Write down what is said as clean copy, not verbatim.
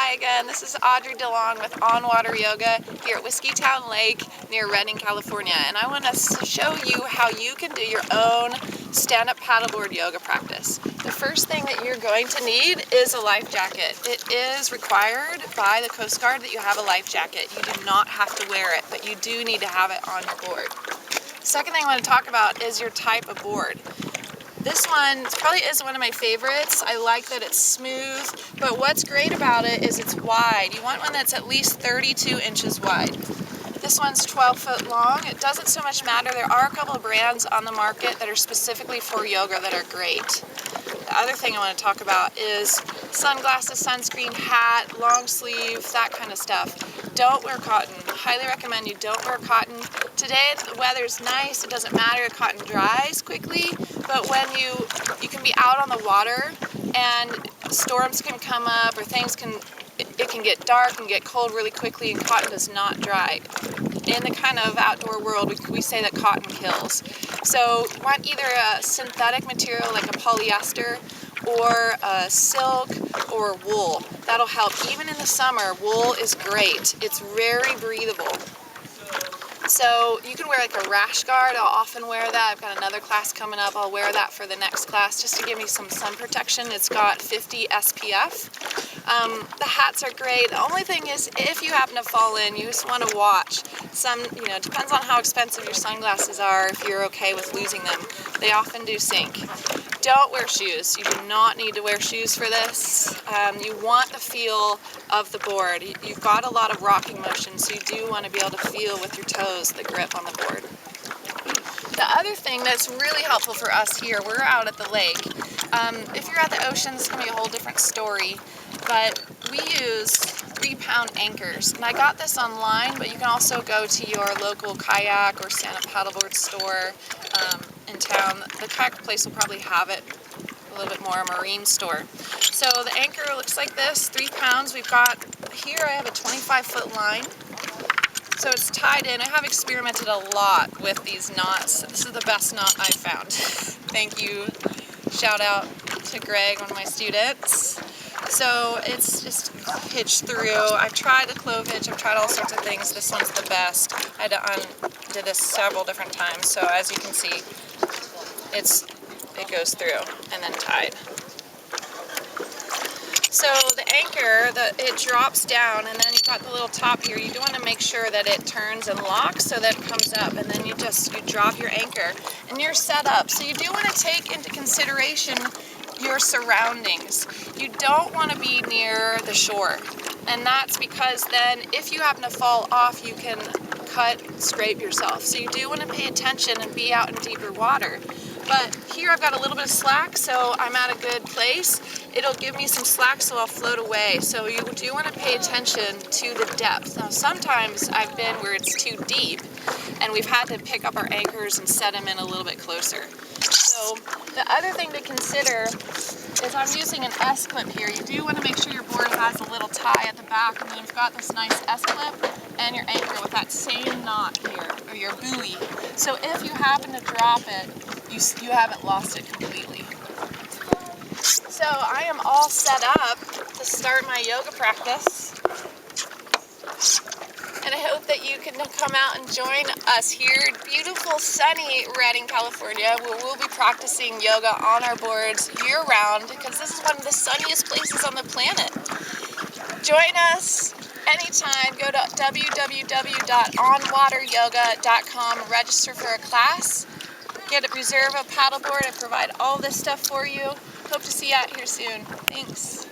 Hi again, this is Audrey DeLong with On Water Yoga here at Whiskeytown Lake near Redding, California, and I want to show you how you can do your own stand-up paddleboard yoga practice. The first thing that you're going to need is a life jacket. It is required by the Coast Guard that you have a life jacket. You do not have to wear it, but you do need to have it on your board. The second thing I want to talk about is your type of board. This one probably is one of my favorites. I like that it's smooth, but what's great about it is it's wide. You want one that's at least 32 inches wide. This one's 12 foot long. It doesn't so much matter. There are a couple of brands on the market that are specifically for yoga that are great. The other thing I want to talk about is sunglasses, sunscreen, hat, long sleeve, that kind of stuff. Don't wear cotton. Highly recommend you don't wear cotton. Today the weather's nice, it doesn't matter, cotton dries quickly, but when you can be out on the water and storms can come up or it can get dark and get cold really quickly, and cotton does not dry. In the kind of outdoor world, we say that cotton kills. So you want either a synthetic material like a polyester or a silk or wool. That'll help. Even in the summer, wool is great. It's very breathable. So you can wear like a rash guard. I'll often wear that. I've got another class coming up. I'll wear that for the next class just to give me some sun protection. It's got 50 SPF. The hats are great. The only thing is, if you happen to fall in, you just want to watch. It depends on how expensive your sunglasses are, if you're okay with losing them. They often do sink. Don't wear shoes. You do not need to wear shoes for this. You want the feel of the board. You've got a lot of rocking motion, so you do want to be able to feel with your toes the grip on the board. The other thing that's really helpful for us here, we're out at the lake. If you're at the ocean, it's going to be a whole different story, but we use 3-pound anchors. And I got this online, but you can also go to your local kayak or stand-up paddleboard store in town. The kayak place will probably have it a little bit more, a marine store. So the anchor looks like this, 3 pounds. We've got, here I have a 25-foot line. So it's tied in. I have experimented a lot with these knots. This is the best knot I've found. Thank you. Shout out to Greg, one of my students. So it's just hitched through. I've tried the clove hitch. I've tried all sorts of things. This one's the best. I did this several different times. So as you can see, it goes through and then tied. So the anchor, it drops down, and then you've got the little top here. You do want to make sure that it turns and locks so that it comes up, and then you drop your anchor and you're set up. So you do want to take into consideration your surroundings. You don't want to be near the shore, and that's because then if you happen to fall off, you can scrape yourself. So you do want to pay attention and be out in deeper water. But here I've got a little bit of slack, so I'm at a good place. It'll give me some slack, so I'll float away. So you do want to pay attention to the depth. Now sometimes I've been where it's too deep, and we've had to pick up our anchors and set them in a little bit closer. So the other thing to consider is I'm using an S-clip here. You do want to make sure your board has a little tie at the back, and then you've got this nice S-clip and your anchor with that same knot here, or your buoy. So if you happen to drop it, you haven't lost it completely. So I am all set up to start my yoga practice. And I hope that you can come out and join us here in beautiful, sunny Redding, California, where we'll be practicing yoga on our boards year-round, because this is one of the sunniest places on the planet. Join us anytime. Go to www.onwateryoga.com, register for a class, reserve a paddleboard. I provide all this stuff for you. Hope to see you out here soon. Thanks.